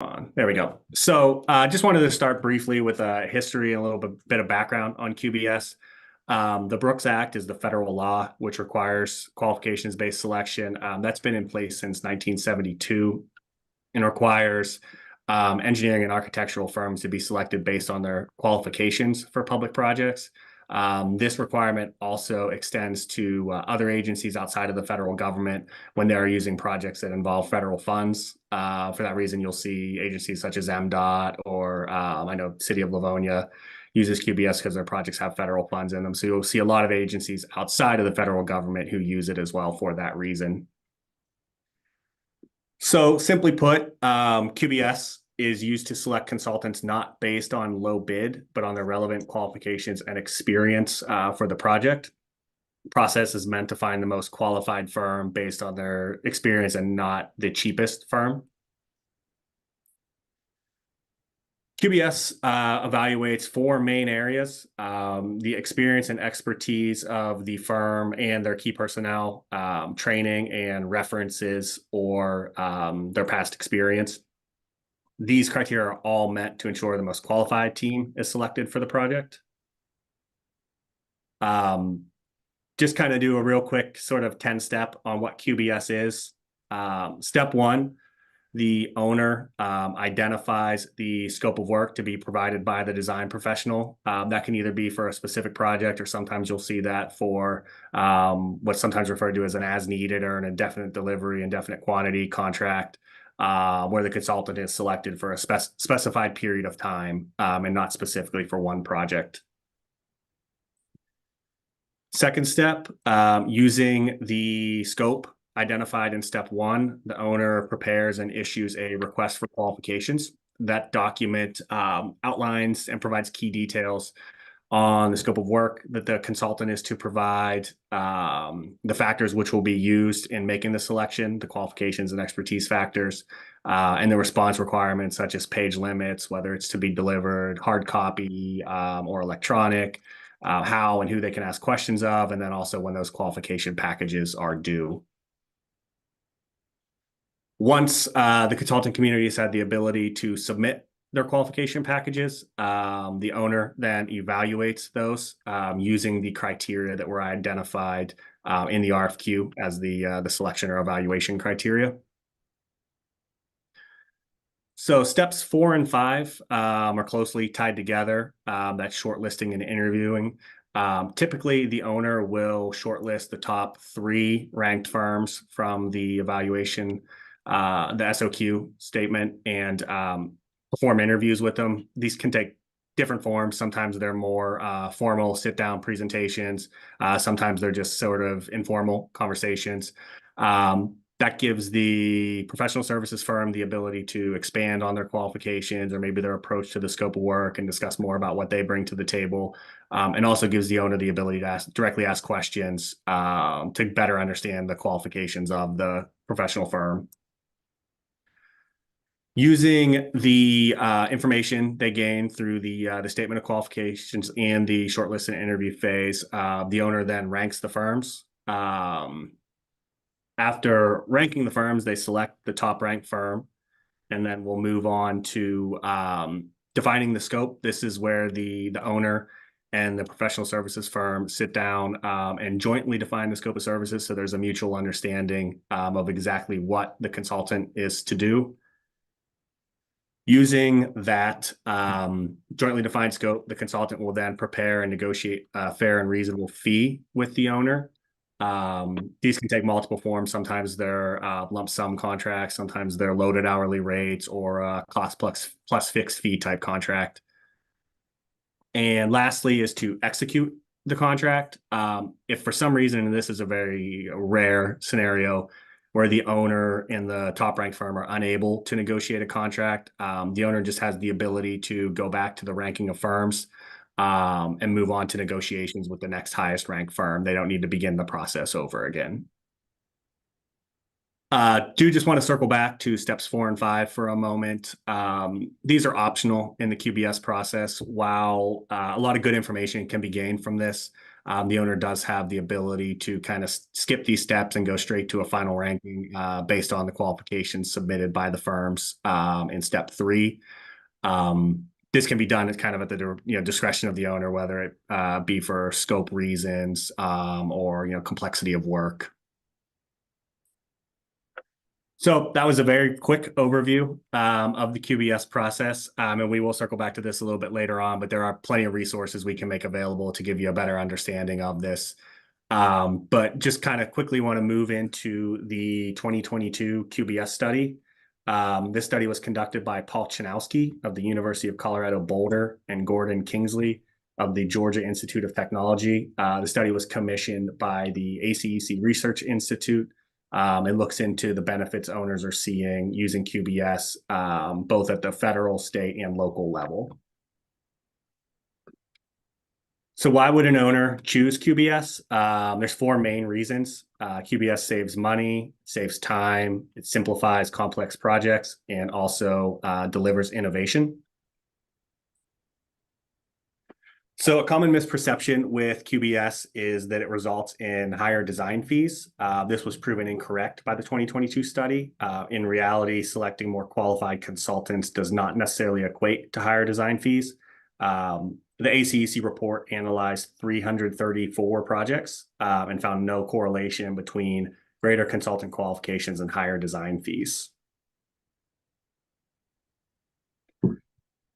There we go. So just wanted to start briefly with a history and a little bit of background on QBS. The Brooks Act is the federal law which requires qualifications-based selection. That's been in place since 1972 and requires engineering and architectural firms to be selected based on their qualifications for public projects. This requirement also extends to other agencies outside of the federal government when they are using projects that involve federal funds. For that reason, you'll see agencies such as MDOT or I know City of Livonia uses QBS because their projects have federal funds in them. So you'll see a lot of agencies outside of the federal government who use it as well for that reason. So simply put, QBS is used to select consultants not based on low bid, but on their relevant qualifications and experience for the project. The process is meant to find the most qualified firm based on their experience and not the cheapest firm. QBS evaluates four main areas: the experience and expertise of the firm and their key personnel, training and references, or their past experience. These criteria are all meant to ensure the most qualified team is selected for the project. Just kind of do a real quick sort of 10-step on what QBS is. Step one, the owner identifies the scope of work to be provided by the design professional. That can either be for a specific project, or sometimes you'll see that for what's sometimes referred to as an as-needed or an indefinite delivery, indefinite quantity contract, where the consultant is selected for a specified period of time and not specifically for one project. Second step, using the scope identified in step one, the owner prepares and issues a request for qualifications. That document outlines and provides key details on the scope of work that the consultant is to provide, the factors which will be used in making the selection, the qualifications and expertise factors, and the response requirements such as page limits, whether it's to be delivered hard copy or electronic, how and who they can ask questions of, and then also when those qualification packages are due. Once the consultant community has had the ability to submit their qualification packages, the owner then evaluates those using the criteria that were identified in the RFQ as the selection or evaluation criteria. So steps 4 and 5 are closely tied together. That's shortlisting and interviewing. Typically, the owner will shortlist the top 3 ranked firms from the evaluation, the SOQ statement, and perform interviews with them. These can take different forms. Sometimes they're more formal sit-down presentations. Sometimes they're just sort of informal conversations. That gives the professional services firm the ability to expand on their qualifications or maybe their approach to the scope of work and discuss more about what they bring to the table, and also gives the owner the ability to directly ask questions to better understand the qualifications of the professional firm. Using the information they gain through the statement of qualifications and the shortlist and interview phase, the owner then ranks the firms. After ranking the firms, they select the top ranked firm, and then we'll move on to defining the scope. This is where the owner and the professional services firm sit down and jointly define the scope of services, so there's a mutual understanding of exactly what the consultant is to do. Using that jointly defined scope, the consultant will then prepare and negotiate a fair and reasonable fee with the owner. These can take multiple forms. Sometimes they're lump sum contracts, sometimes they're loaded hourly rates, or a cost plus fixed fee type contract. And lastly is to execute the contract. If for some reason, and this is a very rare scenario, where the owner and the top ranked firm are unable to negotiate a contract, the owner just has the ability to go back to the ranking of firms and move on to negotiations with the next highest ranked firm. They don't need to begin the process over again. Do just want to circle back to steps 4 and 5 for a moment. These are optional in the QBS process. While a lot of good information can be gained from this, the owner does have the ability to kind of skip these steps and go straight to a final ranking based on the qualifications submitted by the firms in step 3. This can be done at kind of at the discretion of the owner, whether it be for scope reasons or complexity of work. So that was a very quick overview of the QBS process, and we will circle back to this a little bit later on, but there are plenty of resources we can make available to give you a better understanding of this. But just kind of quickly want to move into the 2022 QBS study. This study was conducted by Paul Chanowski of the University of Colorado Boulder and Gordon Kingsley of the Georgia Institute of Technology. The study was commissioned by the ACEC Research Institute. It looks into the benefits owners are seeing using QBS, both at the federal, state, and local level. So why would an owner choose QBS? There's 4 main reasons. QBS saves money, saves time, it simplifies complex projects, and also delivers innovation. So a common misperception with QBS is that it results in higher design fees. This was proven incorrect by the 2022 study. In reality, selecting more qualified consultants does not necessarily equate to higher design fees. The ACEC report analyzed 334 projects and found no correlation between greater consultant qualifications and higher design fees.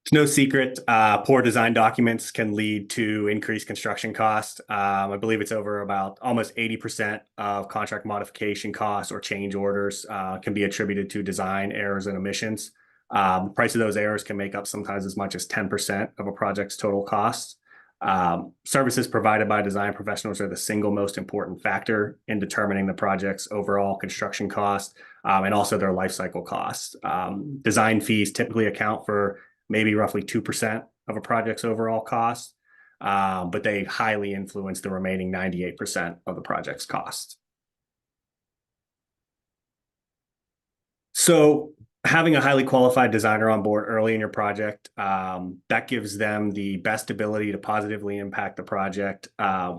It's no secret, poor design documents can lead to increased construction costs. I believe it's over about almost 80% of contract modification costs or change orders can be attributed to design errors and omissions. The price of those errors can make up sometimes as much as 10% of a project's total cost. Services provided by design professionals are the single most important factor in determining the project's overall construction cost and also their life cycle costs. Design fees typically account for maybe roughly 2% of a project's overall cost, but they highly influence the remaining 98% of the project's cost. So having a highly qualified designer on board early in your project, that gives them the best ability to positively impact the project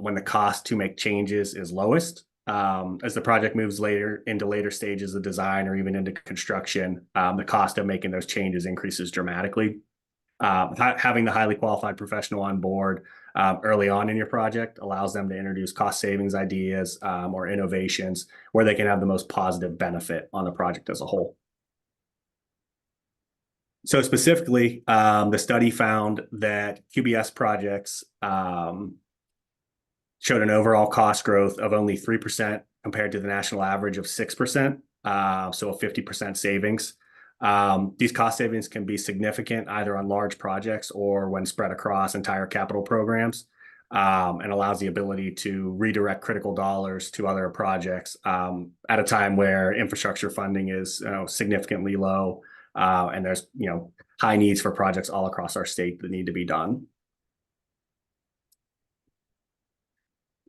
when the cost to make changes is lowest. As the project moves into later stages of design or even into construction, the cost of making those changes increases dramatically. Having the highly qualified professional on board early on in your project allows them to introduce cost savings ideas or innovations where they can have the most positive benefit on the project as a whole. So specifically, the study found that QBS projects showed an overall cost growth of only 3% compared to the national average of 6%, so a 50% savings. These cost savings can be significant either on large projects or when spread across entire capital programs, and allows the ability to redirect critical dollars to other projects at a time where infrastructure funding is significantly low, and there's high needs for projects all across our state that need to be done.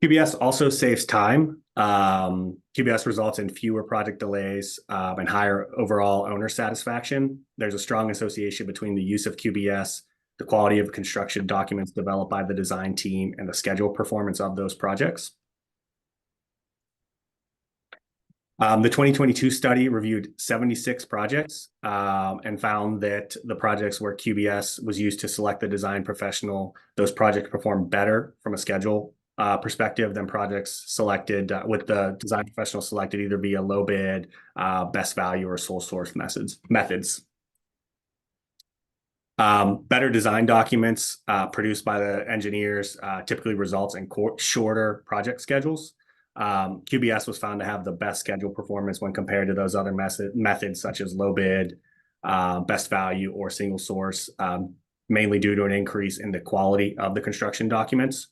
QBS also saves time. QBS results in fewer project delays and higher overall owner satisfaction. There's a strong association between the use of QBS, the quality of construction documents developed by the design team, and the schedule performance of those projects. The 2022 study reviewed 76 projects and found that the projects where QBS was used to select the design professional, those projects performed better from a schedule perspective than projects selected with the design professional selected either via low bid, best value, or sole source methods. Better design documents produced by the engineers typically results in shorter project schedules. QBS was found to have the best schedule performance when compared to those other methods such as low bid, best value, or single source, mainly due to an increase in the quality of the construction documents.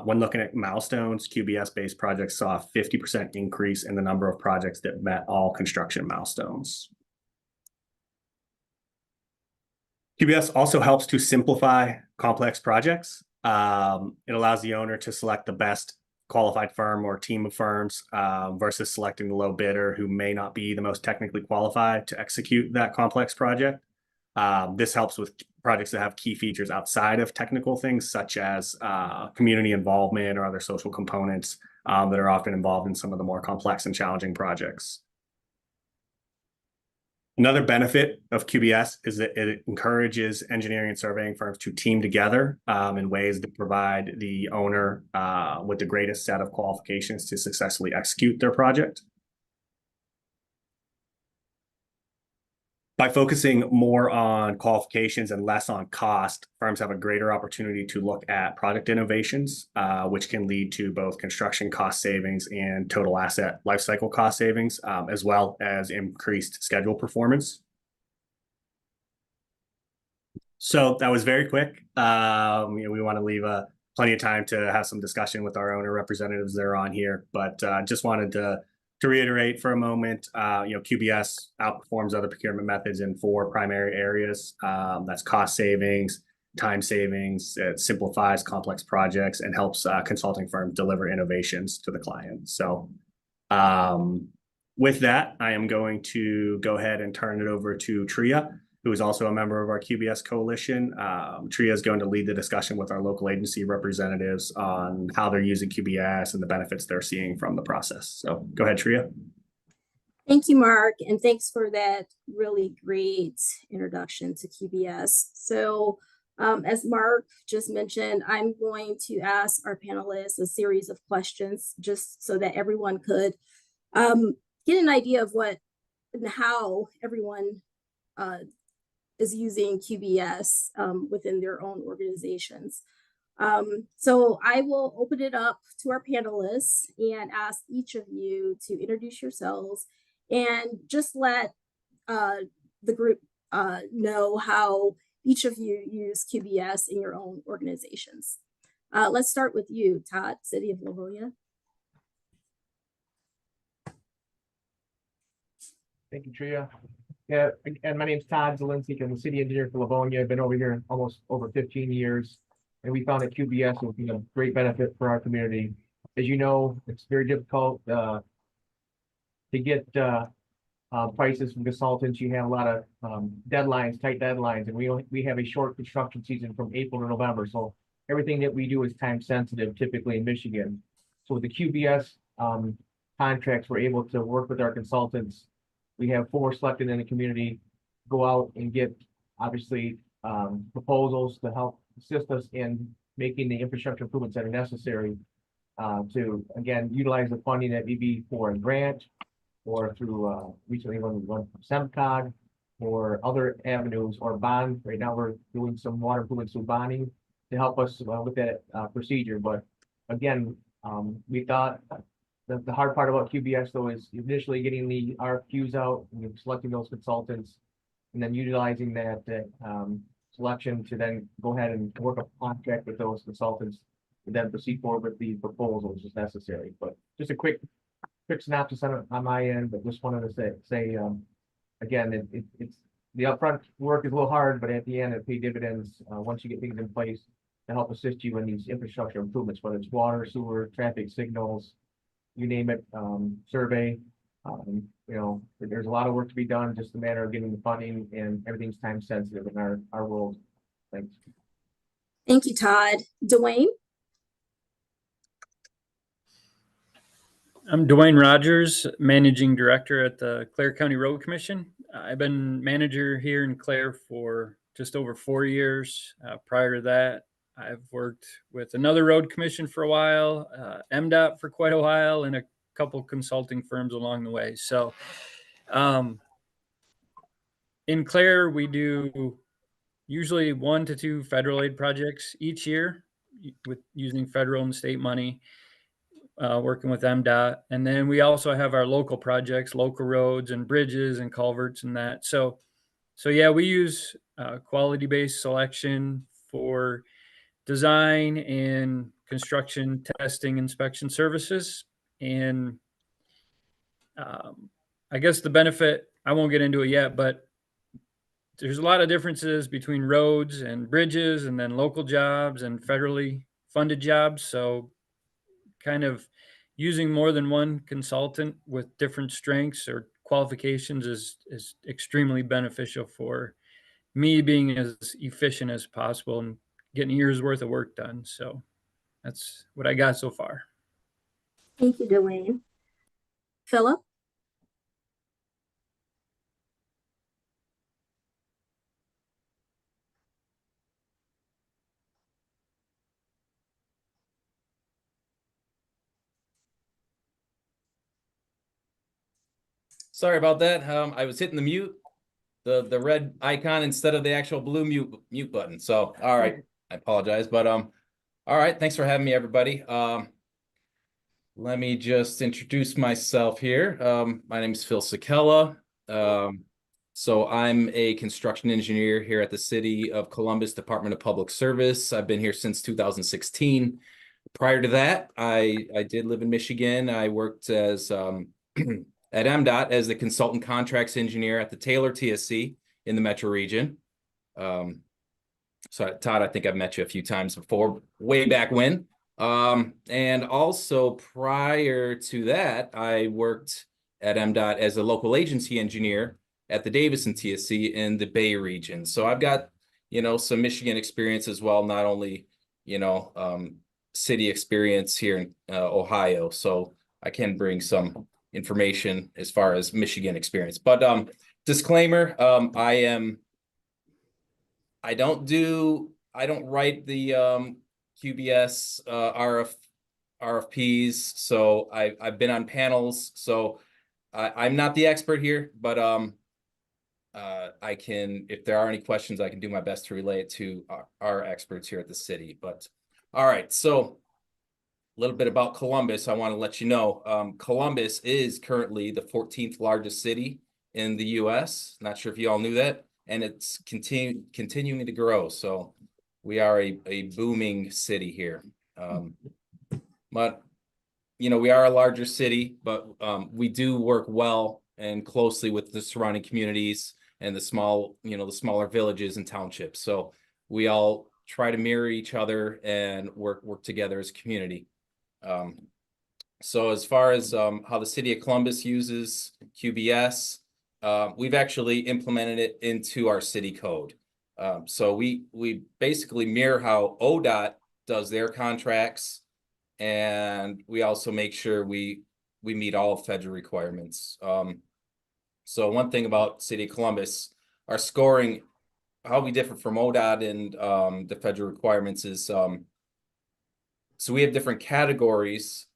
When looking at milestones, QBS-based projects saw a 50% increase in the number of projects that met all construction milestones. QBS also helps to simplify complex projects. It allows the owner to select the best qualified firm or team of firms versus selecting the low bidder who may not be the most technically qualified to execute that complex project. This helps with projects that have key features outside of technical things, such as community involvement or other social components that are often involved in some of the more complex and challenging projects. Another benefit of QBS is that it encourages engineering and surveying firms to team together in ways that provide the owner with the greatest set of qualifications to successfully execute their project. By focusing more on qualifications and less on cost, firms have a greater opportunity to look at product innovations, which can lead to both construction cost savings and total asset lifecycle cost savings, as well as increased schedule performance. So that was very quick. We want to leave plenty of time to have some discussion with our owner representatives that are on here, but just wanted to reiterate for a moment, QBS outperforms other procurement methods in 4 primary areas. That's cost savings, time savings. It simplifies complex projects and helps consulting firms deliver innovations to the client. So with that, I am going to go ahead and turn it over to Tria, who is also a member of our QBS coalition. Tria is going to lead the discussion with our local agency representatives on how they're using QBS and the benefits they're seeing from the process. So go ahead, Tria. Thank you, Mark, and thanks for that really great introduction to QBS. So as Mark just mentioned, I'm going to ask our panelists a series of questions just so that everyone could get an idea of what and how everyone is using QBS within their own organizations. So I will open it up to our panelists and ask each of you to introduce yourselves and just let the group know how each of you use QBS in your own organizations. Let's start with you, Todd, City of Livonia. Thank you, Tria. Yeah, and my name's Todd Zielinski. I'm the city engineer for Livonia. I've been over here almost over 15 years, and we found that QBS will be a great benefit for our community. As you know, it's very difficult to get prices from consultants. You have a lot of deadlines, tight deadlines, and we have a short construction season from April to November. So everything that we do is time sensitive, typically in Michigan. So with the QBS contracts, we're able to work with our consultants. We have 4 selected in the community, go out and get, obviously, proposals to help assist us in making the infrastructure improvements that are necessary to, again, utilize the funding that may be for a grant or through recently one from SEMCOG or other avenues or bond. Right now, we're doing some water improvements through bonding to help us with that procedure. But again, we thought the hard part about QBS, though, is initially getting the RFQs out and selecting those consultants, and then utilizing that selection to then go ahead and work a contract with those consultants, and then proceed forward with the proposals as necessary. But just a quick synopsis on my end, but just wanted to say again, it's the upfront work is a little hard, but at the end, it pays dividends once you get things in place to help assist you in these infrastructure improvements, whether it's water, sewer, traffic signals, you name it, survey. There's a lot of work to be done, just a matter of getting the funding, and everything's time sensitive in our world. Thanks. Thank you, Todd. Dwayne? I'm Dwayne Rogers, Managing Director at the Clare County Road Commission. I've been manager here in Clare for just over 4 years. Prior to that, I've worked with another road commission for a while, MDOT for quite a while, and a couple consulting firms along the way. So in Clare, we do usually 1 to 2 federal aid projects each year with using federal and state money, working with MDOT. And then we also have our local projects, local roads and bridges and culverts and that. So yeah, we use quality-based selection for design and construction testing inspection services. And I guess the benefit, I won't get into it yet, but there's a lot of differences between roads and bridges and then local jobs and federally funded jobs. So kind of using more than one consultant with different strengths or qualifications is extremely beneficial for me being as efficient as possible and getting a year's worth of work done. So that's what I got so far. Thank you, Dwayne. Philip? Sorry about that. I was hitting the red icon instead of the actual blue mute button. So, all right, I apologize, but all right, thanks for having me, everybody. Let me just introduce myself here. My name is Phil Sakella. So I'm a construction engineer here at the City of Columbus Department of Public Service. I've been here since 2016. Prior to that, I did live in Michigan. I worked as at MDOT as the consultant contracts engineer at the Taylor TSC in the metro region. So Todd, I think I've met you a few times before, way back when. And also prior to that, I worked at MDOT as a local agency engineer at the Davison TSC in the Bay region. So I've got, some Michigan experience as well, not only, city experience here in Ohio. So I can bring some information as far as Michigan experience. But disclaimer, I don't write the QBS RFPs. So I've been on panels. So I'm not the expert here, but I can, if there are any questions, I can do my best to relay it to our experts here at the city. But all right, so a little bit about Columbus. I want to let you know, Columbus is currently the 14th largest city in the US. Not sure if you all knew that, and it's continuing to grow. So we are a booming city here. But we are a larger city, but we do work well and closely with the surrounding communities and the smaller villages and townships. So we all try to mirror each other and work together as a community. So as far as how the city of Columbus uses QBS, we've actually implemented it into our city code. So we basically mirror how ODOT does their contracts, and we also make sure we meet all federal requirements. So one thing about City of Columbus, our scoring, how we differ from ODOT and the federal requirements is, so we have different categories.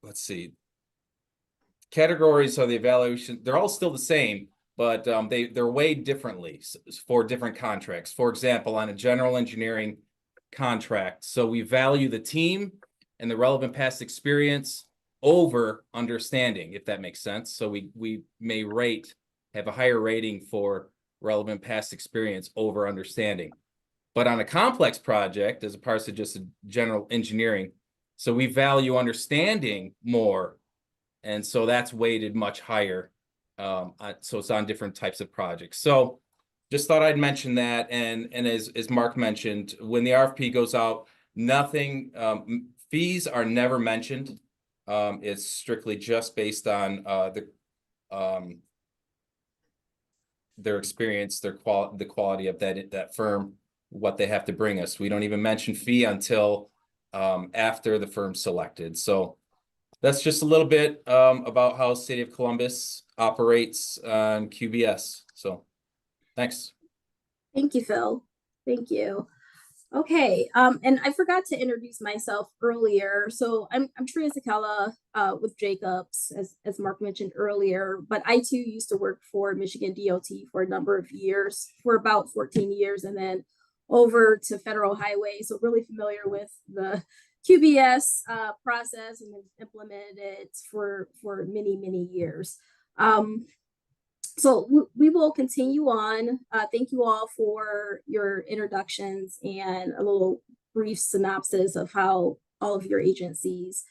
Let's see. Categories are the evaluation. They're all still the same, but they're weighed differently for different contracts. For example, on a general engineering contract, so we value the team and the relevant past experience over understanding, if that makes sense. So we may have a higher rating for relevant past experience over understanding. But on a complex project, as opposed to just a general engineering, so we value understanding more, and so that's weighted much higher. So it's on different types of projects. So just thought I'd mention that. And as Mark mentioned, when the RFP goes out, nothing, fees are never mentioned. It's strictly just based on their experience, the quality of that firm, what they have to bring us. We don't even mention fee until after the firm's selected. So that's just a little bit about how City of Columbus operates on QBS. So thanks. Thank you, Phil. Thank you. Okay, and I forgot to introduce myself earlier. So I'm Tria Sakella with Jacobs, as Mark mentioned earlier, but I too used to work for Michigan DOT for a number of years, for about 14 years, and then over to Federal Highway. So really familiar with the QBS process and have implemented it for many, many years. So we will continue on. Thank you all for your introductions and a little brief synopsis of how all of your agencies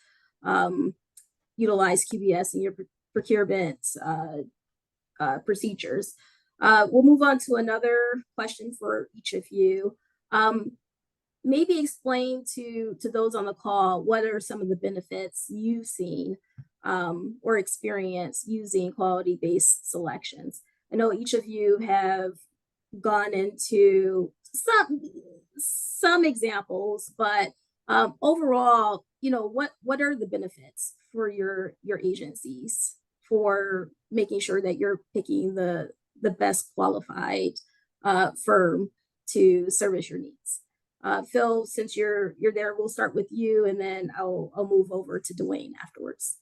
utilize QBS in your procurement procedures. We'll move on to another question for each of you. Maybe explain to those on the call, what are some of the benefits you've seen or experience using quality-based selections? I know each of you have gone into some examples, but overall, what are the benefits for your agencies for making sure that you're picking the best qualified firm to service your needs? Phil, since you're there, we'll start with you, and then I'll move over to Dwayne afterwards.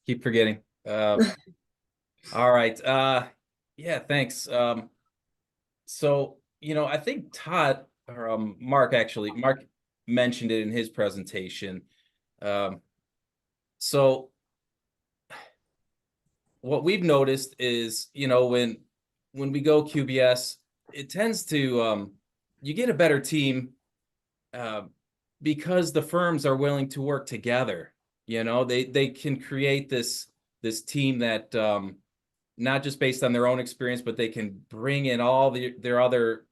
Keep forgetting. All right. Yeah, thanks. So, I think Todd or Mark mentioned it in his presentation. So what we've noticed is, when we go QBS, it tends to you get a better team because the firms are willing to work together. They can create this team that not just based on their own experience, but they can bring in all their other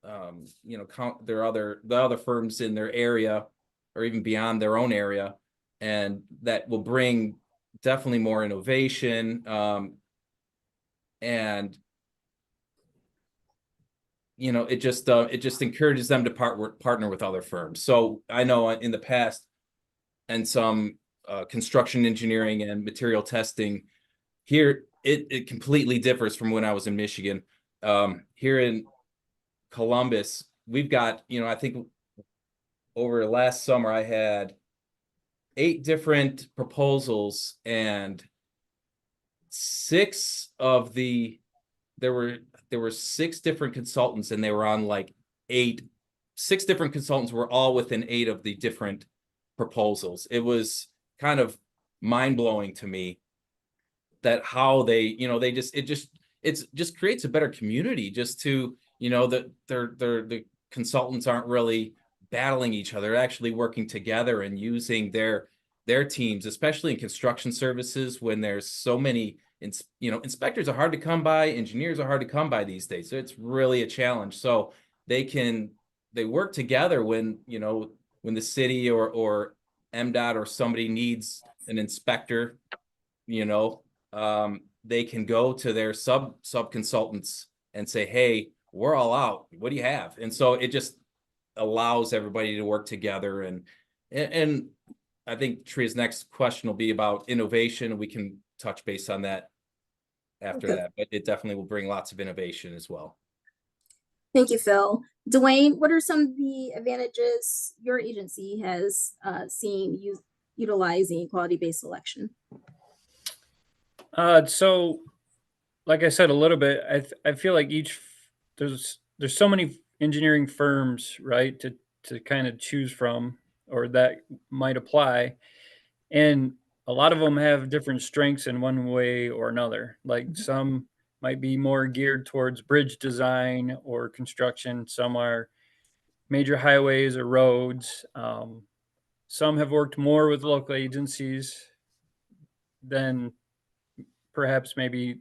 the other firms in their area or even beyond their own area, and that will bring definitely more innovation and it just encourages them to partner with other firms. So I know in the past and some construction engineering and material testing here, it completely differs from when I was in Michigan. Here in Columbus, we've got, I think over last summer, I had 8 different proposals, and there were 6 different consultants, and they were on like 6 different consultants were all within 8 of the different proposals. It was kind of mind-blowing to me that how it just creates a better community, just to, that the consultants aren't really battling each other, actually working together and using their teams, especially in construction services when there's so many, inspectors are hard to come by, engineers are hard to come by these days. So it's really a challenge. So they work together when the city or MDOT or somebody needs an inspector, they can go to their sub consultants and say, hey, we're all out. What do you have? And so it just allows everybody to work together. And I think Tria's next question will be about innovation. We can touch base on that after that, but it definitely will bring lots of innovation as well. Thank you, Phil. Dwayne, what are some of the advantages your agency has seen utilizing quality-based selection? So like I said a little bit, I feel like there's so many engineering firms, right, to kind of choose from, or that might apply. And a lot of them have different strengths in one way or another. Like some might be more geared towards bridge design or construction. Some are major highways or roads. Some have worked more with local agencies than perhaps maybe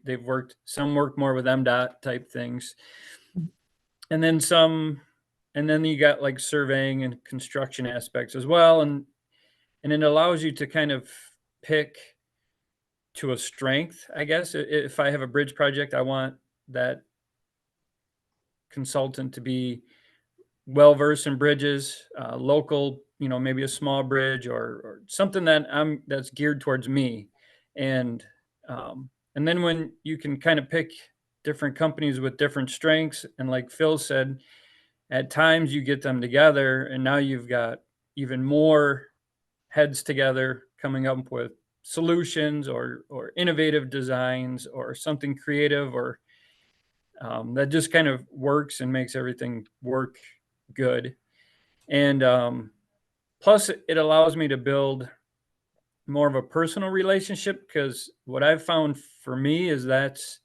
some work more with MDOT type things. And then you got like surveying and construction aspects as well. And it allows you to kind of pick to a strength, I guess. If I have a bridge project, I want that consultant to be well-versed in bridges, local, maybe a small bridge or something that's geared towards me. And then when you can kind of pick different companies with different strengths, and like Phil said, at times you get them together and now you've got even more heads together coming up with solutions or innovative designs or something creative or that just kind of works and makes everything work good. And plus it allows me to build more of a personal relationship, because what I've found for me is that's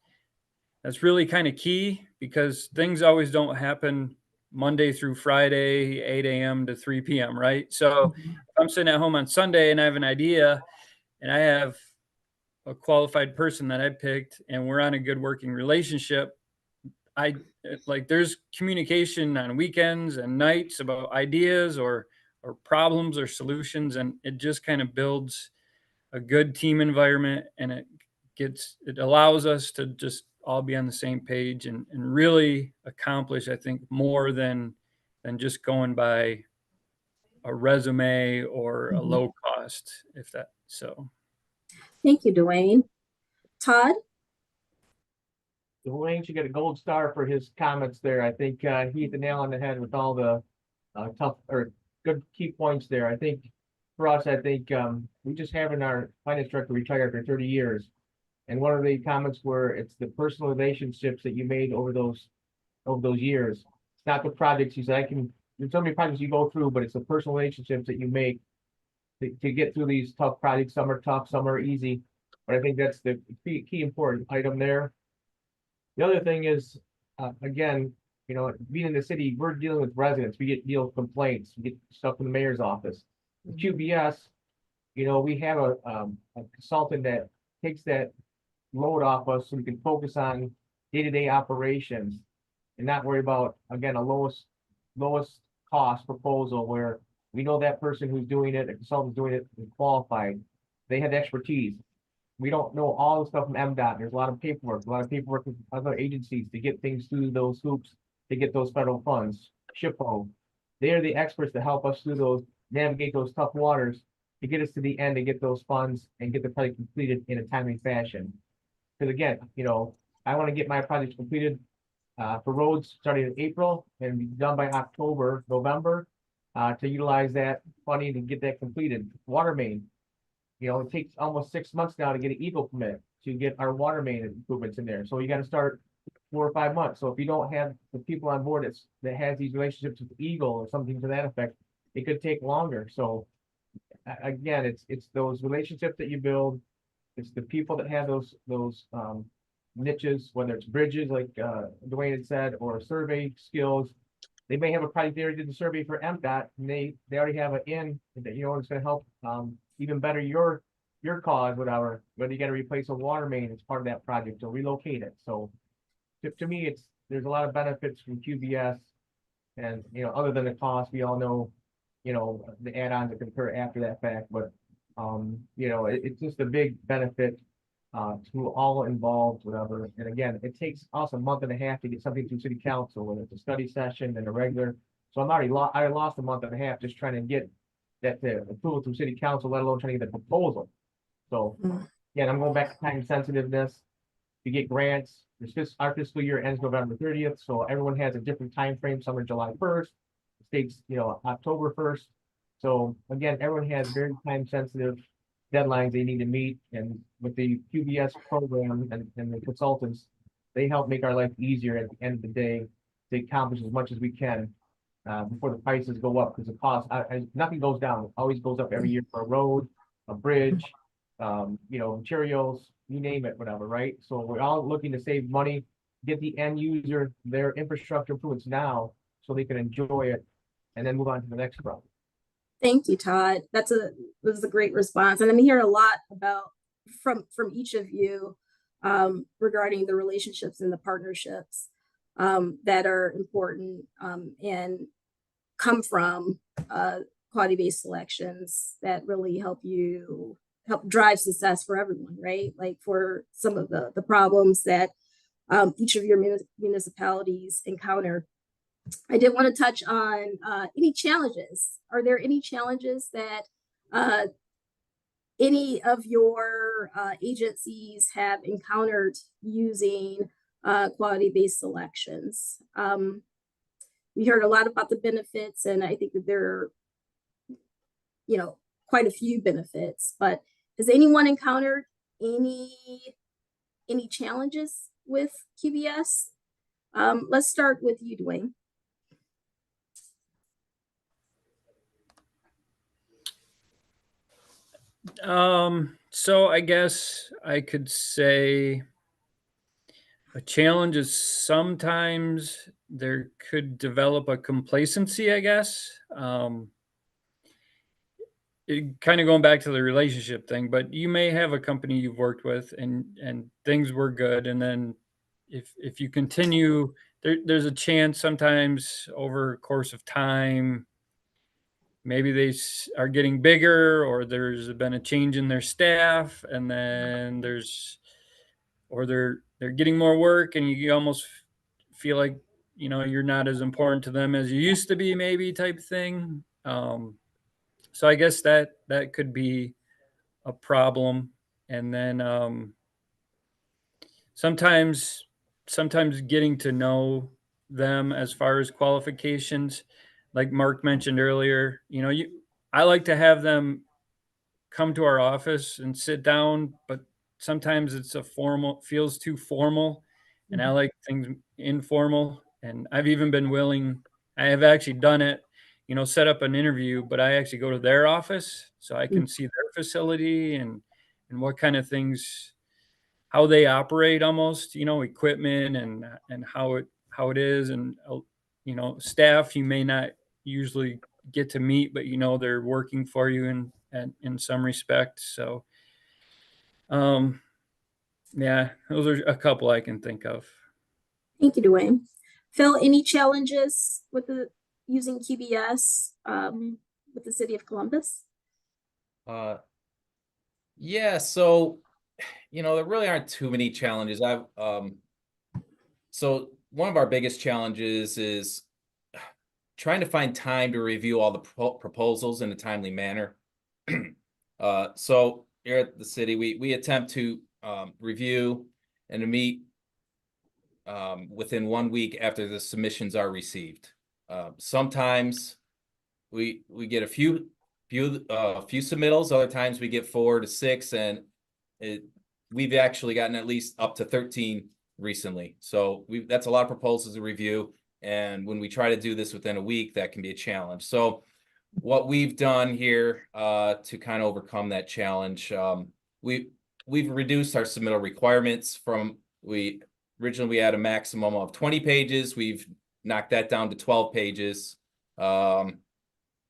really kind of key, because things always don't happen Monday through Friday, 8 a.m. to 3 p.m., right? So if I'm sitting at home on Sunday and I have an idea and I have a qualified person that I picked and we're on a good working relationship, there's communication on weekends and nights about ideas or problems or solutions, and it just kind of builds a good team environment, and it allows us to just all be on the same page and really accomplish, I think, more than just going by a resume or a low cost, if that so. Thank you, Dwayne. Todd? Dwayne should get a gold star for his comments there. I think he hit the nail on the head with all the tough or good key points there. I think for us, I think we just having our finance director retire after 30 years. And one of the comments were it's the personal relationships that you made over those years. It's not the projects. He said, there's so many projects you go through, but it's the personal relationships that you make to get through these tough projects. Some are tough, some are easy. But I think that's the key important item there. The other thing is, again, you know, being in the city, we're dealing with residents. We deal with complaints. We get stuff from the mayor's office. With QBS, you know, we have a consultant that takes that load off us so we can focus on day-to-day operations and not worry about, again, a lowest cost proposal where we know that person who's doing it, the consultant's doing it, is qualified. They have expertise. We don't know all the stuff from MDOT. There's a lot of paperwork with other agencies to get things through those hoops to get those federal funds. SHPO, they are the experts to help us through those, navigate those tough waters to get us to the end and get those funds and get the project completed in a timely fashion. Because again, you know, I want to get my projects completed for roads starting in April and be done by October, November, to utilize that funding to get that completed. Water main, you know, it takes almost 6 months now to get an EGLE permit to get our water main improvements in there. So you got to start 4 or 5 months. So if you don't have the people on board that has these relationships with EGLE or something to that effect, it could take longer. So again, it's those relationships that you build. It's the people that have those niches, whether it's bridges, like Dwayne had said, or survey skills. They may have a project they already did the survey for MDOT, and they already have an in that, you know, it's going to help even better your cause, whatever. Whether you got to replace a water main as part of that project or relocate it. So to me, there's a lot of benefits from QBS, and you know, other than the cost, we all know, you know, the add-ons that occur after that fact, but you know, it's just a big benefit to all involved, whatever. And again, it takes us a month and a half to get something through city council, whether it's a study session and a regular. So I lost a month and a half just trying to get that approval through city council, let alone trying to get the proposal. So again, I'm going back to time sensitiveness. To get grants, our fiscal year ends November 30th, so everyone has a different time frame. Some are July 1st, states, you know, October 1st. So again, everyone has very time sensitive deadlines they need to meet, and with the QBS program and the consultants, they help make our life easier at the end of the day to accomplish as much as we can before the prices go up, because the cost, nothing goes down. It always goes up every year for a road, a bridge, you know, materials, you name it, whatever, right? So we're all looking to save money, get the end user their infrastructure improvements now so they can enjoy it and then move on to the next problem. Thank you, Todd. That was a great response. And I'm hearing a lot about from each of you regarding the relationships and the partnerships that are important and come from quality-based selections that really help drive success for everyone, right? Like for some of the problems that each of your municipalities encounter. I did want to touch on any challenges. Are there any challenges that any of your agencies have encountered using quality-based selections? We heard a lot about the benefits, and I think that there are, you know, quite a few benefits, but has anyone encountered any challenges with QBS? Let's start with you, Dwayne. So I guess I could say a challenge is sometimes there could develop a complacency, I guess. It kind of going back to the relationship thing, but you may have a company you've worked with and things were good. And then if you continue, there's a chance sometimes over a course of time, maybe they are getting bigger, or there's been a change in their staff, and then they're getting more work, and you almost feel like, you're not as important to them as you used to be, maybe, type thing. So I guess that could be a problem. And then sometimes getting to know them as far as qualifications, like Mark mentioned earlier, I like to have them come to our office and sit down, but sometimes feels too formal, and I like things informal. And I have actually done it, set up an interview, but I actually go to their office so I can see their facility and what kind of things, how they operate, almost, equipment, and how it is. And staff you may not usually get to meet, but they're working for you in some respect. So yeah, those are a couple I can think of. Thank you, Dwayne. Phil, any challenges with using QBS with the city of Columbus? Yeah, so there really aren't too many challenges. So one of our biggest challenges is trying to find time to review all the proposals in a timely manner. So here at the city, we attempt to review and to meet within 1 week after the submissions are received. Sometimes we get a few submittals. Other times we get 4 to 6, and we've actually gotten at least up to 13 recently. So that's a lot of proposals to review. And when we try to do this within a week, that can be a challenge. So what we've done here to kind of overcome that challenge, we've reduced our submittal requirements from originally we had a maximum of 20 pages. We've knocked that down to 12 pages,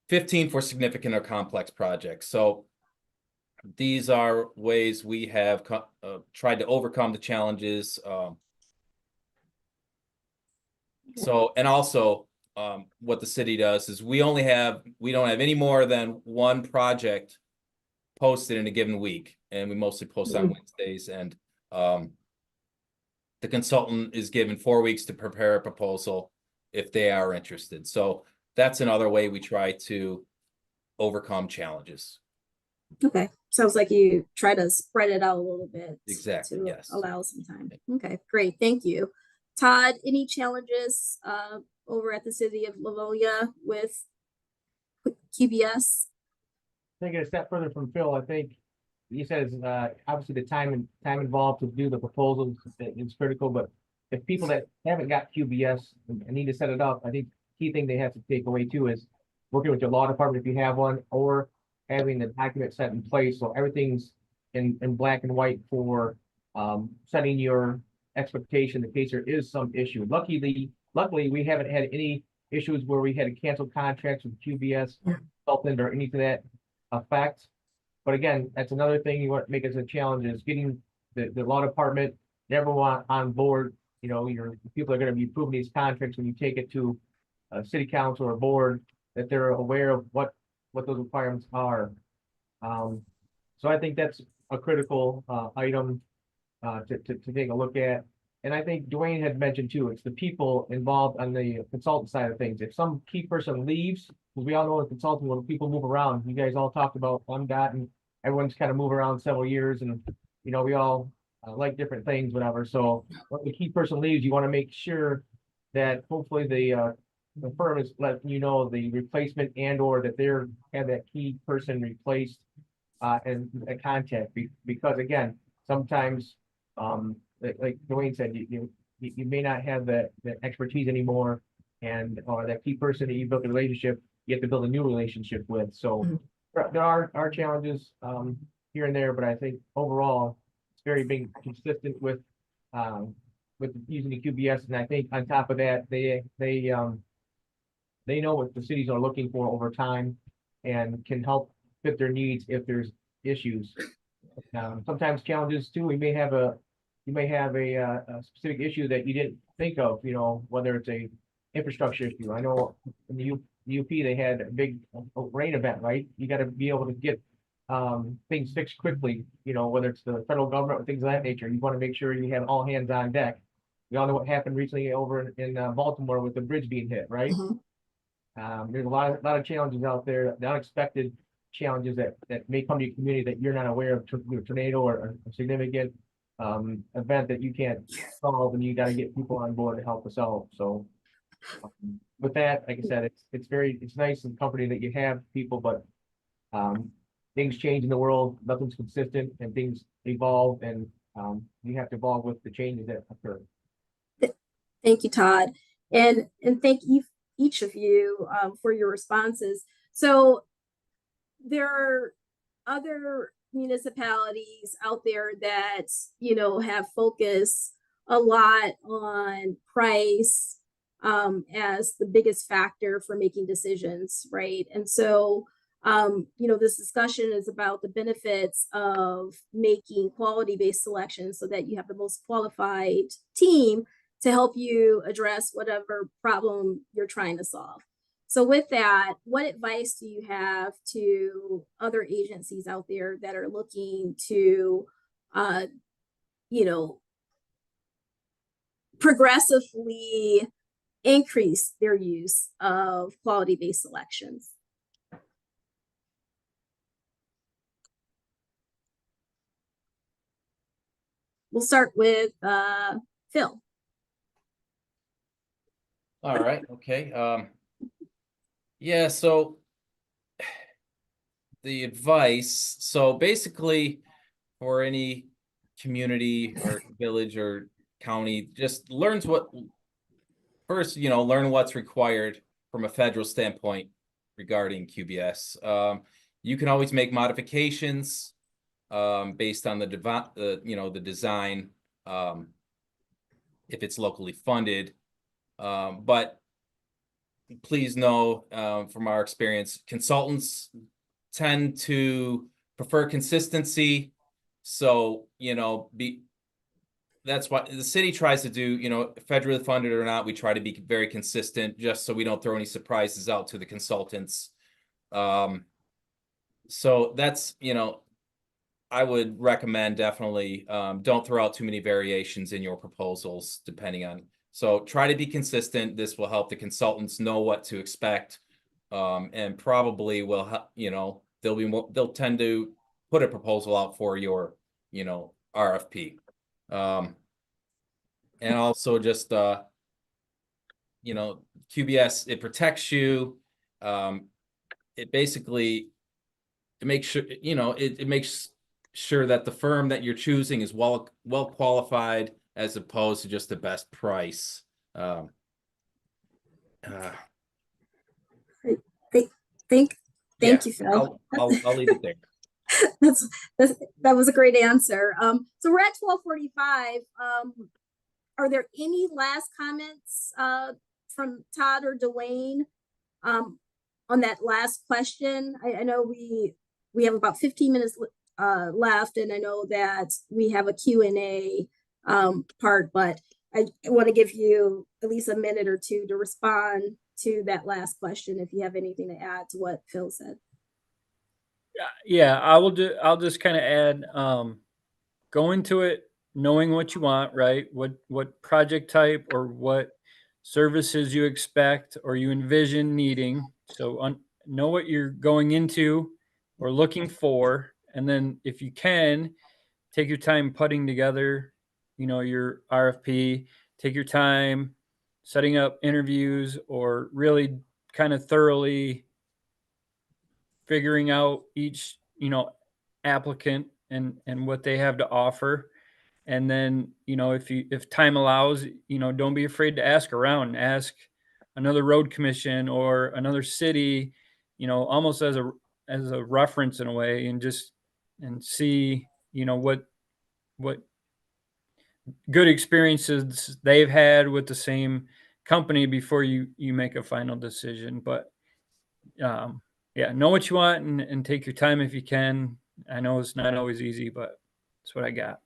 15 for significant or complex projects. So these are ways we have tried to overcome the challenges. And also what the city does is we don't have any more than one project posted in a given week, and we mostly post on Wednesdays. And the consultant is given 4 weeks to prepare a proposal if they are interested. So that's another way we try to overcome challenges. Okay, sounds like you try to spread it out a little bit. Exactly, to yes. allow some time. Okay, great, thank you. Todd, any challenges over at the city of Livonia with QBS? Taking a step further from Phil, I think you said is obviously the time involved to do the proposals is critical, but if people that haven't got QBS and need to set it up, I think key thing they have to take away too is working with your law department if you have one, or having the document set in place so everything's in black and white for setting your expectation in case there is some issue. Luckily, we haven't had any issues where we had to cancel contracts with QBS consultant or anything to that effect. But again, that's another thing you want to make as a challenge is getting the law department, everyone on board. Your people are going to be approving these contracts when you take it to a city council or board, that they're aware of what those requirements are. So I think that's a critical item to take a look at. And I think Dwayne had mentioned too, it's the people involved on the consultant side of things. If some key person leaves, because we all know in consulting when people move around, you guys all talked about MDOT and everyone's kind of moved around several years, and we all like different things, whatever. So when the key person leaves, you want to make sure that hopefully the firm is letting you know the replacement and/or that they're have that key person replaced and a contact, because again, sometimes like Dwayne said, you may not have that expertise anymore, and or that key person that you built a relationship, you have to build a new relationship with. So there are challenges here and there, but I think overall it's very being consistent with using the QBS. And I think on top of that, they know what the cities are looking for over time and can help fit their needs if there's issues. Sometimes challenges too. You may have a specific issue that you didn't think of. Whether it's a infrastructure issue. I know in the UP, they had a big rain event, right? You got to be able to get things fixed quickly, you know, whether it's the federal government or things of that nature. You want to make sure you have all hands on deck. We all know what happened recently over in Baltimore with the bridge being hit, right? There's a lot of challenges out there, the unexpected challenges that may come to your community that you're not aware of, tornado or a significant event that you can't solve, and you got to get people on board to help us out. So with that, like I said, it's nice and comforting that you have people, but things change in the world, nothing's consistent, and things evolve, and you have to evolve with the changes that occur. Thank you, Todd. And thank you, each of you, for your responses. So there are other municipalities out there that, you know, have focused a lot on price as the biggest factor for making decisions, right? And so, you know, this discussion is about the benefits of making quality-based selection so that you have the most qualified team to help you address whatever problem you're trying to solve. So with that, what advice do you have to other agencies out there that are looking to, you know, progressively increase their use of quality-based selections? We'll start with Phil. All right. Okay. Yeah. So the advice. So basically, for any community or village or county, just learn what's required from a federal standpoint regarding QBS. You can always make modifications based on the design if it's locally funded. But please know from our experience, consultants tend to prefer consistency. So, that's what the city tries to do, federally funded or not, we try to be very consistent just so we don't throw any surprises out to the consultants. So that's, I would recommend definitely don't throw out too many variations in your proposals depending on. So try to be consistent. This will help the consultants know what to expect, and probably will, they'll tend to put a proposal out for your, RFP. And also just, QBS, it protects you. It basically, it makes sure, it makes sure that the firm that you're choosing is well qualified as opposed to just the best price. Thank you, Phil. I'll leave it there. That was a great answer. So we're at 12:45. Are there any last comments from Todd or Dwayne on that last question? I know we have about 15 minutes left, and I know that we have a Q&A part, but I want to give you at least a minute or two to respond to that last question if you have anything to add to what Phil said. Yeah, I'll just kind of add, go into it knowing what you want, right? What project type or what services you expect or you envision needing. So know what you're going into or looking for. And then if you can, take your time putting together, your RFP, take your time setting up interviews or really kind of thoroughly figuring out each, applicant and what they have to offer. And then, if time allows, don't be afraid to ask around, ask another road commission or another city, almost as a reference in a way, and see, what good experiences they've had with the same company before you make a final decision. But yeah, know what you want and take your time if you can. I know it's not always easy, but that's what I got.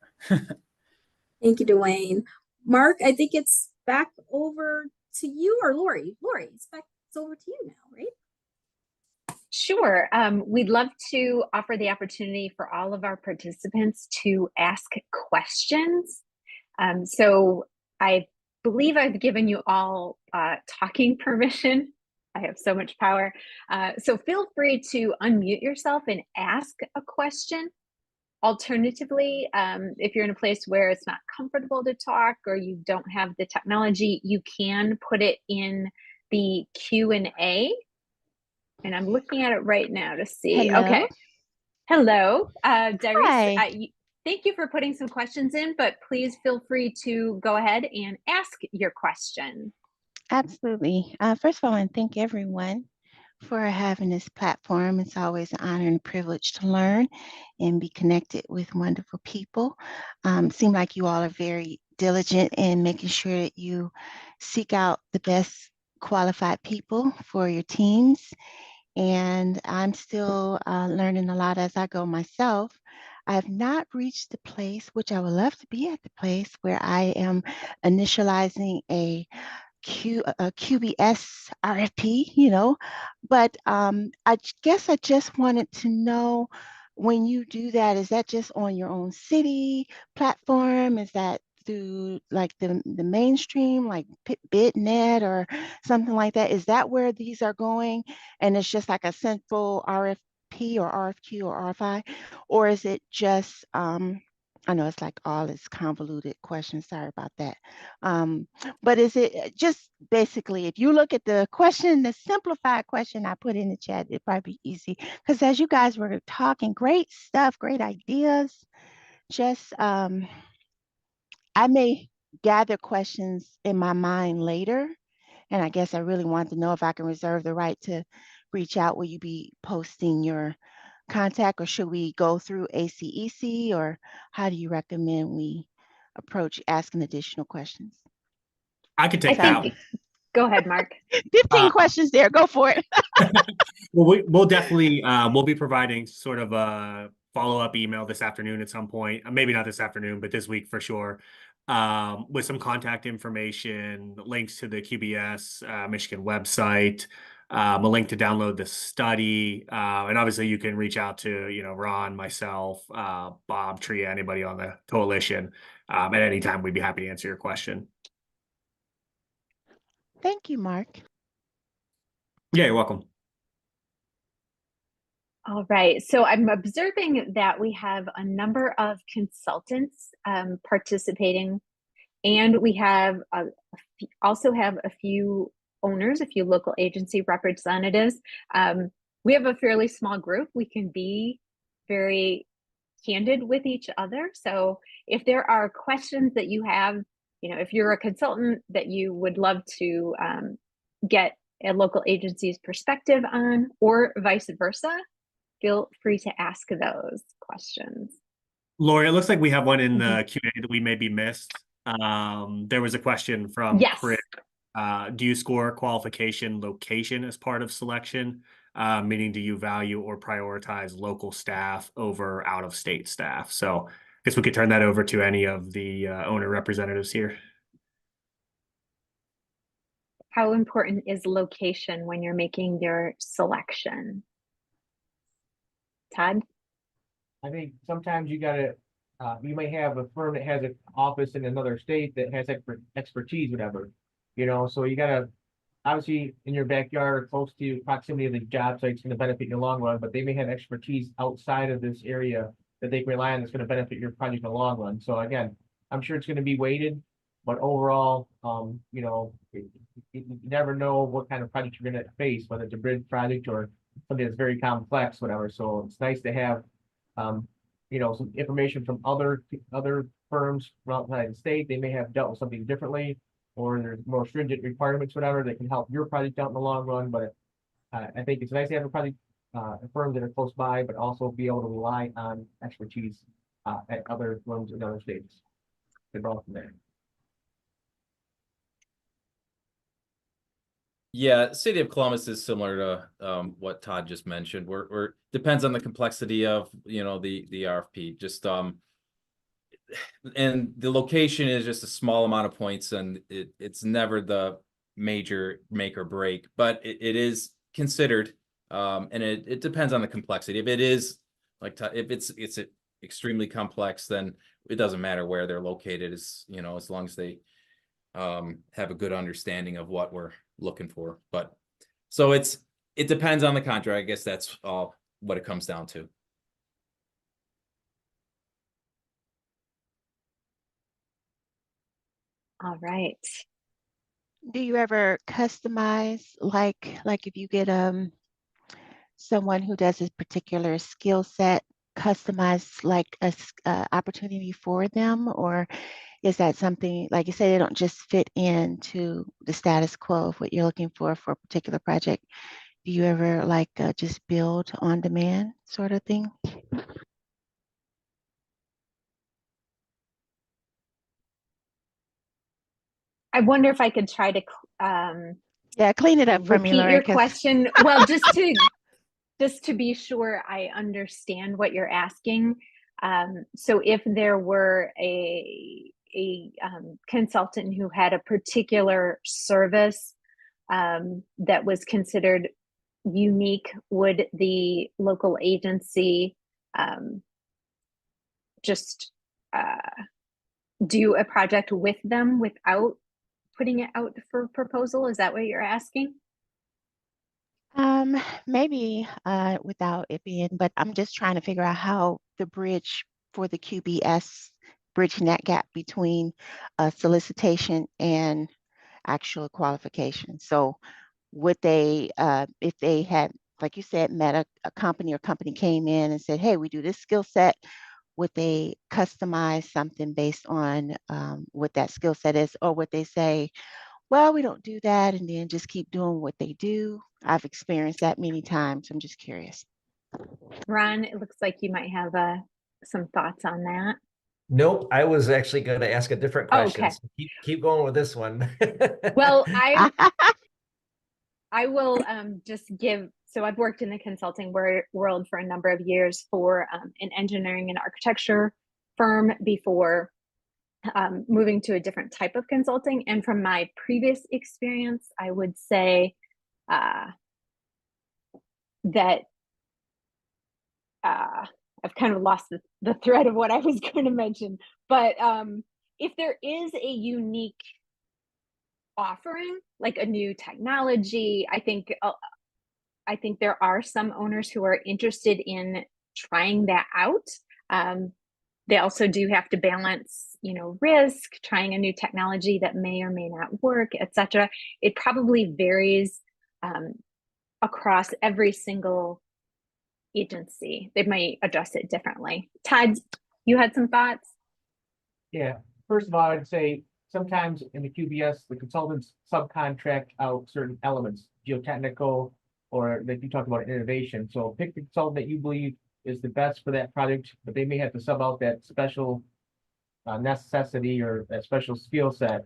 Thank you, Dwayne. Mark, I think it's back over to you or Lori. Lori, it's back it's over to you now, right? Sure. We'd love to offer the opportunity for all of our participants to ask questions. So I believe I've given you all talking permission. I have so much power. So feel free to unmute yourself and ask a question. Alternatively, if you're in a place where it's not comfortable to talk or you don't have the technology, you can put it in the Q&A. And I'm looking at it right now to see. Hello. Okay. Hello, Darius. Hi. Thank you for putting some questions in, but please feel free to go ahead and ask your question. Absolutely. First of all, I want to thank everyone for having this platform. It's always an honor and a privilege to learn and be connected with wonderful people. Seem like you all are very diligent in making sure that you seek out the best qualified people for your teams. And I'm still learning a lot as I go myself. I have not reached the place, which I would love to be at the place where I am initializing a QBS RFP, but guess I just wanted to know, when you do that, is that just on your own city platform? Is that through like the mainstream, like BitNet or something like that? Is that where these are going? And it's just like a central RFP or RFQ or RFI, or is it just, I know it's like all this convoluted questions, sorry about that. But is it just basically, if you look at the question, the simplified question I put in the chat, it'd probably be easy. Because as you guys were talking, great stuff, great ideas. Just, I may gather questions in my mind later. And I guess I really want to know if I can reserve the right to reach out. Will you be posting your contact, or should we go through ACEC, or how do you recommend we approach asking additional questions? I could I take that. think, go ahead, Mark. 15 questions there, go for it. Well, we'll definitely we'll be providing sort of a follow-up email this afternoon at some point. Maybe not this afternoon, but this week for sure. With some contact information, links to the QBS Michigan website, a link to download the study, and obviously you can reach out to Ron, myself, Bob, Tria, anybody on the coalition at any time. We'd be happy to answer your question. Thank you, Mark. Yeah, you're welcome. All right, so I'm observing that we have a number of consultants participating, and we have also have a few owners, a few local agency representatives. We have a fairly small group. We can be very candid with each other. So if there are questions that you have, if you're a consultant that you would love to get a local agency's perspective on, or vice versa, feel free to ask those questions. Lori, it looks like we have one in the Q&A that we maybe missed. There was a question from Chris. Do you score qualification location as part of selection? Meaning, do you value or prioritize local staff over out-of-state staff? So I guess we could turn that over to any of the owner representatives here. How important is location when you're making your selection? Todd? I think sometimes you may have a firm that has an office in another state that has expertise, whatever, so you gotta, obviously in your backyard or close to proximity of the job site is going to benefit you in the long run, but they may have expertise outside of this area that they can rely on that's going to benefit your project in the long run. So again, I'm sure it's going to be weighted, but overall, you never know what kind of project you're going to face, whether it's a bridge project or something that's very complex, whatever. So it's nice to have, some information from other firms from outside the state. They may have dealt with something differently, or there's more stringent requirements, whatever, that can help your project out in the long run. But I think it's nice to have a project, firms that are close by, but also be able to rely on expertise at other firms in other states. From there. Yeah, City of Columbus is similar to what Todd just mentioned. We're depends on the complexity of the RFP. Just and the location is just a small amount of points, and it's never the major make or break, but it is considered. And it depends on the complexity. If it is like, if it's extremely complex, then it doesn't matter where they're located, as you know, as long as they have a good understanding of what we're looking for. But so it depends on the contract. I guess that's all what it comes down to. All right. Do you ever customize, like if you get someone who does a particular skill set, customize like a opportunity for them, or is that something, like you say, they don't just fit into the status quo of what you're looking for a particular project? Do you ever like just build on demand sort of thing? I wonder if I could try to Yeah, clean it up for me, repeat Lori, your 'cause- question. Well, just to be sure I understand what you're asking. So if there were a consultant who had a particular service that was considered unique, would the local agency just do a project with them without putting it out for proposal? Is that what you're asking? Maybe without it being, but I'm just trying to figure out how the bridge for the QBS, bridging that gap between solicitation and actual qualification. So would they, if they had, like you said, met a company, or company came in and said, hey, we do this skill set, would they customize something based on what that skill set is? Or would they say, well, we don't do that, and then just keep doing what they do? I've experienced that many times. I'm just curious. Ron, it looks like you might have some thoughts on that. Nope, I was actually going to ask a different question. Okay. So keep going with this one. Well, I will just give, so I've worked in the consulting world for a number of years for an engineering and architecture firm before moving to a different type of consulting. And from my previous experience, I would say that I've kind of lost the thread of what I was going to mention. But if there is a unique offering, like a new technology, I think there are some owners who are interested in trying that out. They also do have to balance, risk, trying a new technology that may or may not work, etc. It probably varies across every single agency. They might address it differently. Todd, you had some thoughts? Yeah, first of all, I'd say sometimes in the QBS, the consultants subcontract out certain elements, geotechnical, or like you talked about innovation. So pick the consultant that you believe is the best for that project, but they may have to sub out that special necessity or that special skill set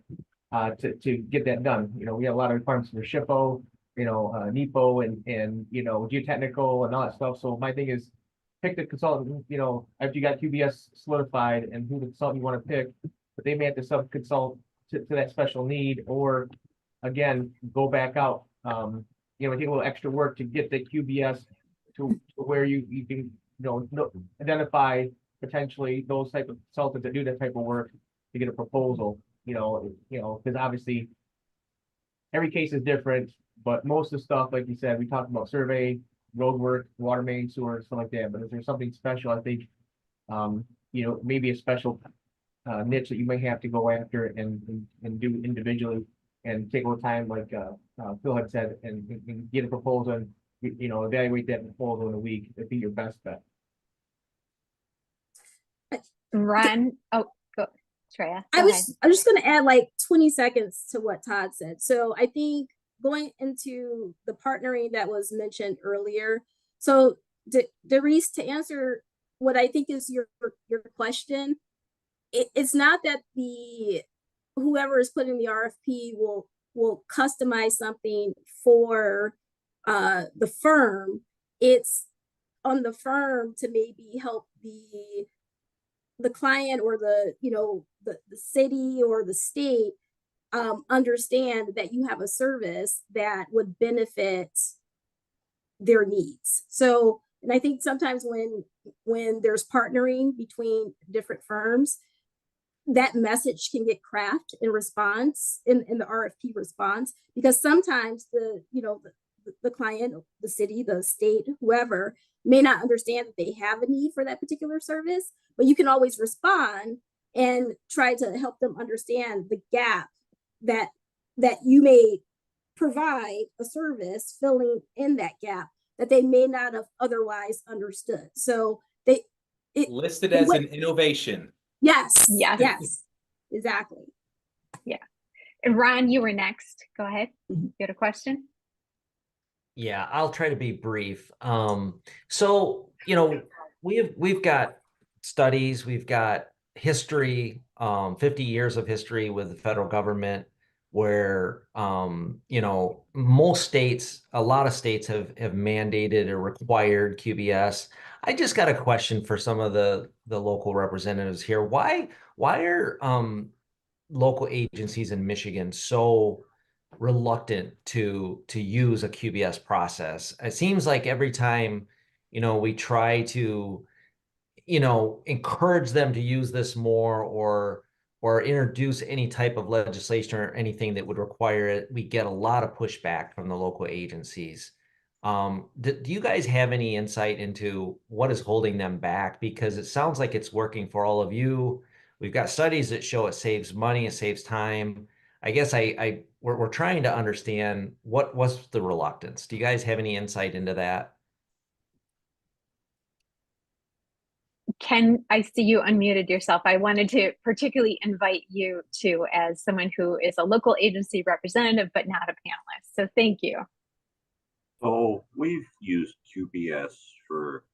to get that done. We have a lot of requirements for SHPO, NEPO and geotechnical and all that stuff. So my thing is pick the consultant, after you got QBS solidified and who the consultant you want to pick, but they may have to sub-consult to that special need, or again, go back out, take a little extra work to get the QBS to where you can, identify potentially those type of consultants that do that type of work to get a proposal, because obviously every case is different, but most of the stuff, like you said, we talked about survey, road work, water main, sewer, stuff like that. But if there's something special, I think, maybe a special niche that you may have to go after and do individually and take a little time, like Phil had said, and get a proposal and, evaluate that proposal in a week. That'd be your best bet. Ron, oh, go, Treya. I'm just going to add like 20 seconds to what Todd said. So I think going into the partnering that was mentioned earlier. So Darice, to answer what I think is your question, it's not that whoever is putting the RFP will customize something for the firm. It's on the firm to maybe help the client or the city or the state understand that you have a service that would benefit their needs. So, and I think sometimes when there's partnering between different firms, that message can get crafted in response in the RFP response, because sometimes the client, the city, the state, whoever may not understand that they have a need for that particular service, but you can always respond and try to help them understand the gap that you may provide a service filling in that gap that they may not have otherwise understood. So Listed as an innovation. Yes. Yes. Yes. Exactly. Yeah. And Ron, you were next. Go ahead. You had a question? Yeah, I'll try to be brief. So, we've got studies, we've got history, 50 years of history with the federal government where, most states, a lot of states have mandated or required QBS. I just got a question for some of the local representatives here. Why are local agencies in Michigan so reluctant to use a QBS process? It seems like every time, we try to, encourage them to use this more or introduce any type of legislation or anything that would require it, we get a lot of pushback from the local agencies. Do you guys have any insight into what is holding them back? Because it sounds like it's working for all of you. We've got studies that show it saves money, it saves time. I guess we're trying to understand what was the reluctance. Do you guys have any insight into that? Ken, I see you unmuted yourself. I wanted to particularly invite you to, as someone who is a local agency representative, but not a panelist. So thank you. So we've used QBS for,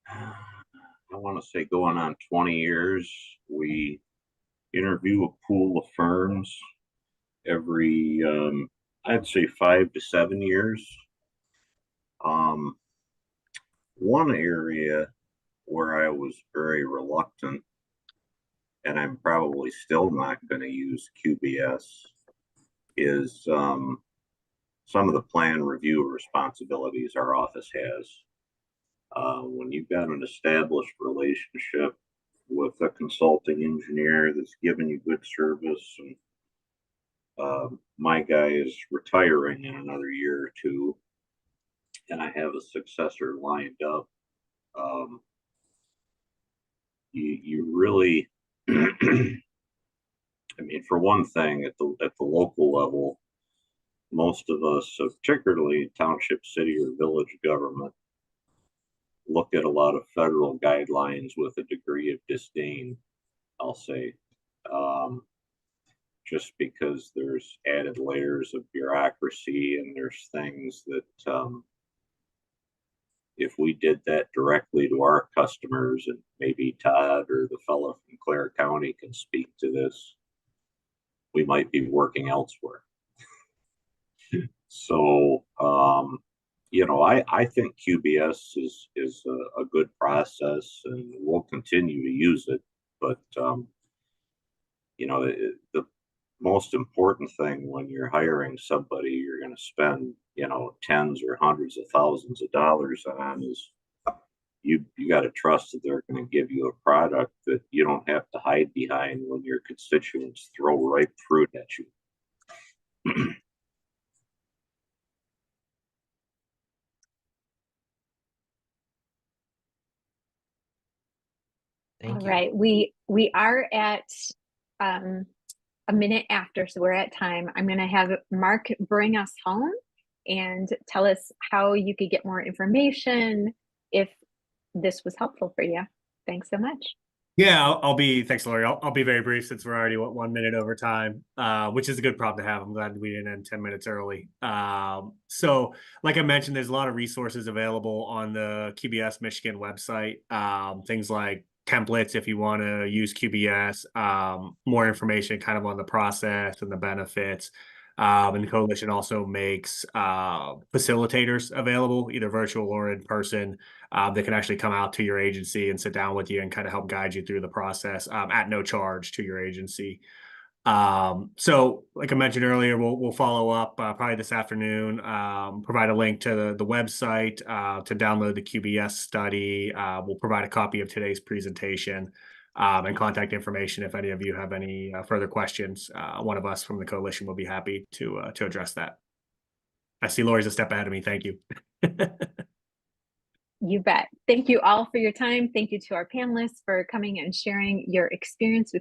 I want to say, going on 20 years. We interview a pool of firms every, I'd say 5 to 7 years. One area where I was very reluctant, and I'm probably still not going to use QBS, is some of the plan review responsibilities our office has. When you've got an established relationship with a consulting engineer that's giving you good service, and my guy is retiring in another year or two, and I have a successor lined up, you really, I mean, for one thing, at the local level, most of us, particularly township, city, or village government, look at a lot of federal guidelines with a degree of disdain, I'll say, just because there's added layers of bureaucracy, and there's things that if we did that directly to our customers, and maybe Todd or the fellow from Clare County can speak to this, we might be working elsewhere. So, I think QBS is a good process, and we'll continue to use it. But, the most important thing when you're hiring somebody you're going to spend, tens or hundreds of thousands of dollars on is you got to trust that they're going to give you a product that you don't have to hide behind when your constituents throw ripe fruit at you. Thank All you. right, we are at a minute after, so we're at time. I'm going to have Mark bring us home and tell us how you could get more information if this was helpful for you. Thanks so much. Yeah, thanks, Lori. I'll be very brief since we're already 1 minute over time, which is a good problem to have. I'm glad we didn't end 10 minutes early. So like I mentioned, there's a lot of resources available on the QBS Michigan website. Things like templates if you want to use QBS, more information kind of on the process and the benefits. And the coalition also makes facilitators available, either virtual or in person, that can actually come out to your agency and sit down with you and kind of help guide you through the process at no charge to your agency. So like I mentioned earlier, we'll follow up probably this afternoon, provide a link to the website to download the QBS study. We'll provide a copy of today's presentation and contact information if any of you have any further questions. One of us from the coalition will be happy to address that. I see Lori's a step ahead of me. Thank you. You bet. Thank you all for your time. Thank you to our panelists for coming and sharing your experience with